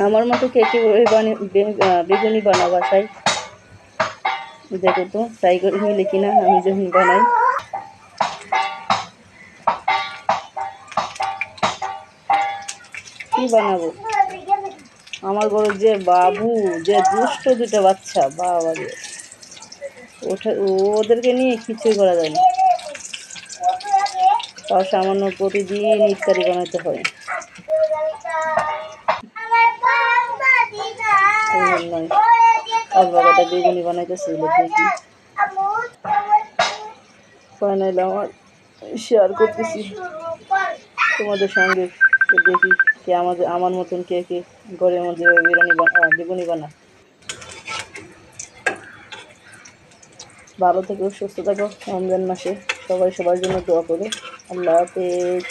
আমার মতো কে কে বেগুনি বানাও বাসায়? দেখো তো ট্রাই করে মিলে কিনা আমি যখন বানাই। কি বানাবো? আমার বড় যে বাবু, যে দুষ্ট দুটো বাচ্চা, বাবা রে, ওদেরকে নিয়ে কিছুই করা যায় না। তাও সামান্য প্রতিদিন ইফতারি বানাতে হয়। এই নয় অল্প কটা বেগুনি বানাইতেছিল, দেখি ফাইনাল আমার শেয়ার করতেছি তোমাদের সঙ্গে। দেখি কে আমার মতন কে কে ঘরের মধ্যে বেগুনি বানা। ভালো থেকো, সুস্থ থাকো। রমজান মাসে সবাই সবার জন্য দোয়া করো। আল্লাহ হাফেজ।